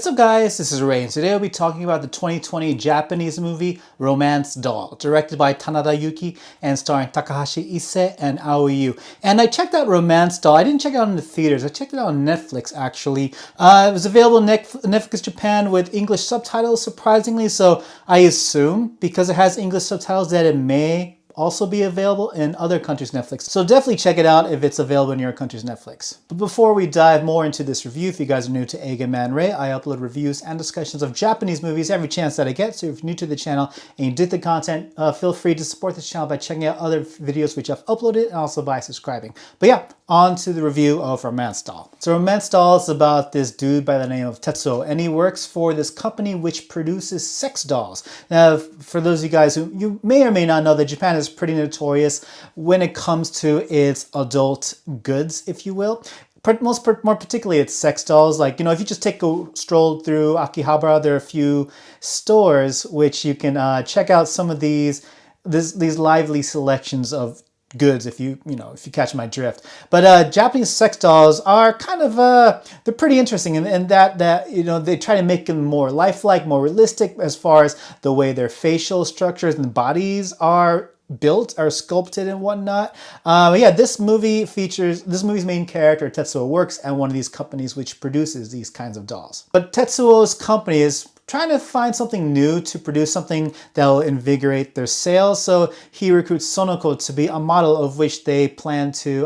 What's up guys, this is Ray, and today we'll be talking about the 2020 Japanese movie Romance Doll, directed by Tanada Yuki and starring Takahashi, Issei, and Aoi. And I checked out Romance Doll. I didn't check it out in the theaters, I checked it out on Netflix actually. It was available on Netflix Japan with English subtitles, surprisingly, so I assume because it has English subtitles that it may also be available in other countries' Netflix. So definitely check it out if it's available in your country's Netflix. But before we dive more into this review, if you guys are new to Eiga-Man Ray, I upload reviews and discussions of Japanese movies every chance that I get. So if you're new to the channel and you dig the content, feel free to support this channel by checking out other videos which I've uploaded and also by subscribing. But yeah, on to the review of Romance Doll. So Romance Doll is about this dude by the name of Tetsuo, and he works for this company which produces sex dolls. Now, for those of you guys who you may or may not know, that Japan is pretty notorious when it comes to its adult goods, if you will. More particularly, it's sex dolls. Like, you know, if you just take a stroll through Akihabara, there are a few stores which you can check out some of these lively selections of goods, if you catch my drift. But Japanese sex dolls are kind of they're pretty interesting in that they try to make them more lifelike, more realistic as far as the way their facial structures and bodies are built, are sculpted and whatnot. Yeah, this movie's main character, Tetsuo, works at one of these companies which produces these kinds of dolls. But Tetsuo's company is trying to find something new to produce something that will invigorate their sales. So he recruits Sonoko to be a model of which they plan to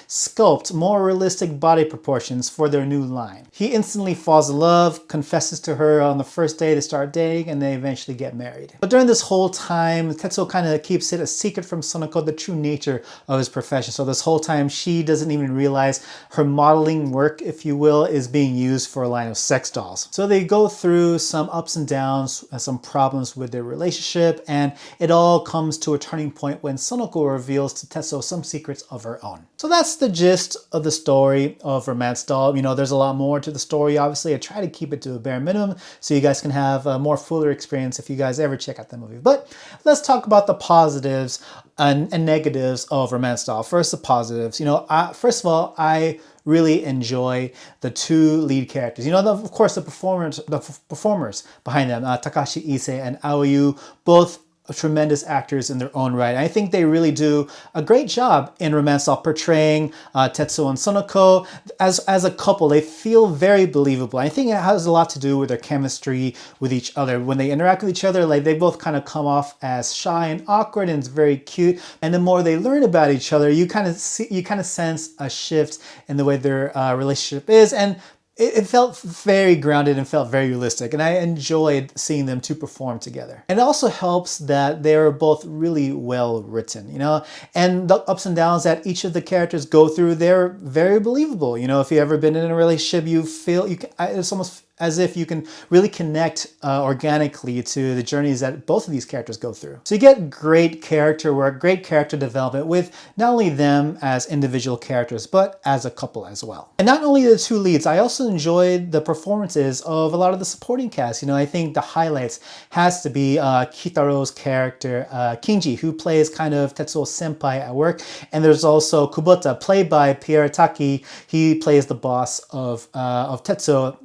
sculpt more realistic body proportions for their new line. He instantly falls in love, confesses to her on the first day to start dating, and they eventually get married. But during this whole time, Tetsuo kind of keeps it a secret from Sonoko the true nature of his profession. So this whole time, she doesn't even realize her modeling work, if you will, is being used for a line of sex dolls. So they go through some ups and downs, some problems with their relationship, and it all comes to a turning point when Sonoko reveals to Tetsuo some secrets of her own. So that's the gist of the story of Romance Doll. You know, there's a lot more to the story, obviously. I try to keep it to a bare minimum so you guys can have a more fuller experience if you guys ever check out the movie. But let's talk about the positives and negatives of Romance Doll. First, the positives. You know, first of all, I really enjoy the two lead characters. You know, of course, the performers behind them, Takahashi, Issei, and Aoi, both tremendous actors in their own right. And I think they really do a great job in Romance Doll portraying Tetsuo and Sonoko as a couple. They feel very believable. I think it has a lot to do with their chemistry with each other. When they interact with each other, like, they both kind of come off as shy and awkward, and it's very cute. And the more they learn about each other, you kind of sense a shift in the way their relationship is, and it felt very grounded and felt very realistic, and I enjoyed seeing them two perform together. And it also helps that they are both really well written, you know, and the ups and downs that each of the characters go through, they're very believable. You know, if you've ever been in a relationship, it's almost as if you can really connect organically to the journeys that both of these characters go through. So you get great character work, great character development with not only them as individual characters, but as a couple as well. And not only the two leads, I also enjoyed the performances of a lot of the supporting cast. You know, I think the highlights has to be Kitaro's character, Kinji, who plays kind of Tetsuo's senpai at work. And there's also Kubota, played by Pierre Taki. He plays the boss of Tetsuo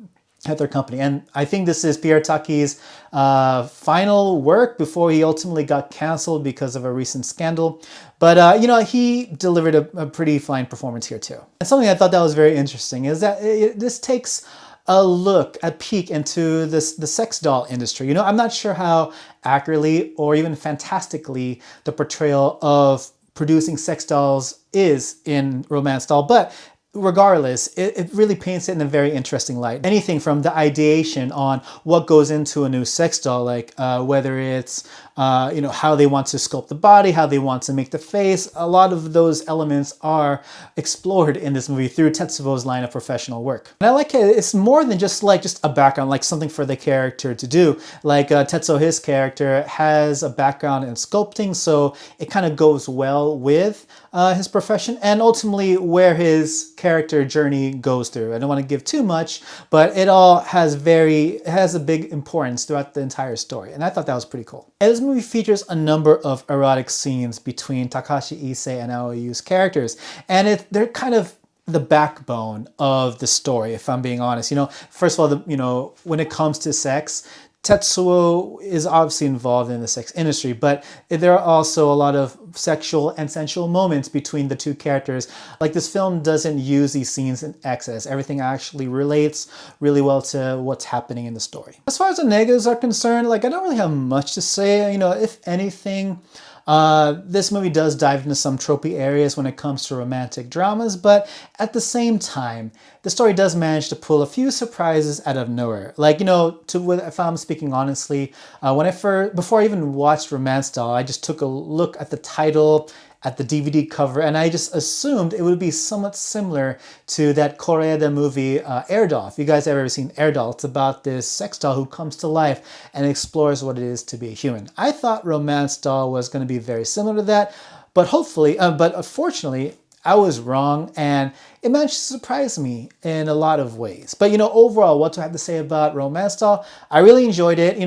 at their company. And I think this is Pierre Taki's final work before he ultimately got canceled because of a recent scandal. But, you know, he delivered a pretty fine performance here too. And something I thought that was very interesting is that this takes a peek into the sex doll industry. You know, I'm not sure how accurately or even fantastically the portrayal of producing sex dolls is in Romance Doll, but regardless, it really paints it in a very interesting light. Anything from the ideation on what goes into a new sex doll, like whether it's you know, how they want to sculpt the body, how they want to make the face. A lot of those elements are explored in this movie through Tetsuo's line of professional work. And I like it. It's more than just a background, like something for the character to do. Like Tetsuo, his character, has a background in sculpting, so it kind of goes well with his profession and ultimately where his character journey goes through. I don't want to give too much, but it all has a big importance throughout the entire story, and I thought that was pretty cool. And this movie features a number of erotic scenes between Takahashi, Issei, and Aoyu's characters, and they're kind of the backbone of the story, if I'm being honest. First of all, when it comes to sex, Tetsuo is obviously involved in the sex industry, but there are also a lot of sexual and sensual moments between the two characters. Like, this film doesn't use these scenes in excess. Everything actually relates really well to what's happening in the story. As far as the negatives are concerned, like, I don't really have much to say. If anything, this movie does dive into some tropey areas when it comes to romantic dramas, but at the same time, the story does manage to pull a few surprises out of nowhere. Like, if I'm speaking honestly, before I even watched Romance Doll, I just took a look at the title, at the DVD cover, and I just assumed it would be somewhat similar to that Koreeda movie, Air Doll. If you guys have ever seen Air Doll, it's about this sex doll who comes to life and explores what it is to be a human. I thought Romance Doll was going to be very similar to that, but unfortunately, I was wrong, and it managed to surprise me in a lot of ways. But overall, what do I have to say about Romance Doll? I really enjoyed it.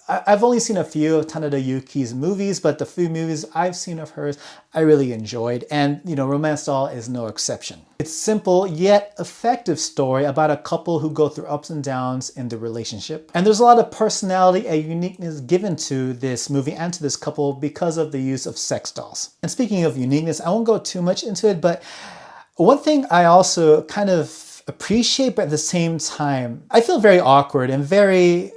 I've only seen a few of Tanada Yuki's movies, but the few movies I've seen of hers, I really enjoyed. And Romance Doll is no exception. It's a simple yet effective story about a couple who go through ups and downs in the relationship. And there's a lot of personality and uniqueness given to this movie and to this couple because of the use of sex dolls. And speaking of uniqueness, I won't go too much into it, but one thing I also kind of appreciate, but at the same time, I feel very awkward and very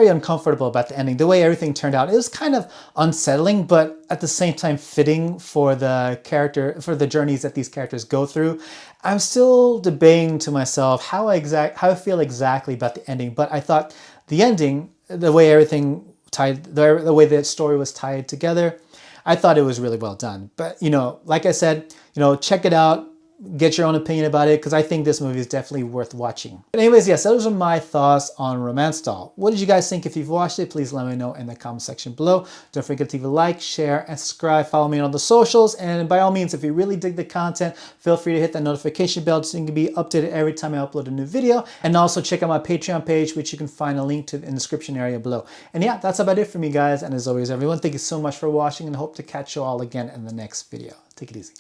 uncomfortable about the ending. The way everything turned out, it was kind of unsettling, but at the same time fitting for the journeys that these characters go through. I'm still debating to myself how I feel exactly about the ending, but I thought the ending, the way that story was tied together, I thought it was really well done. But like I said, check it out. Get your own opinion about it, because I think this movie is definitely worth watching. But anyways, yes, those are my thoughts on Romance Doll. What did you guys think? If you've watched it, please let me know in the comment section below. Don't forget to leave a like, share, and subscribe. Follow me on all the socials. And by all means, if you really dig the content, feel free to hit that notification bell so you can be updated every time I upload a new video. And also check out my Patreon page, which you can find a link to in the description area below. And yeah, that's about it for me, guys. And as always, everyone, thank you so much for watching, and I hope to catch you all again in the next video. Take it easy.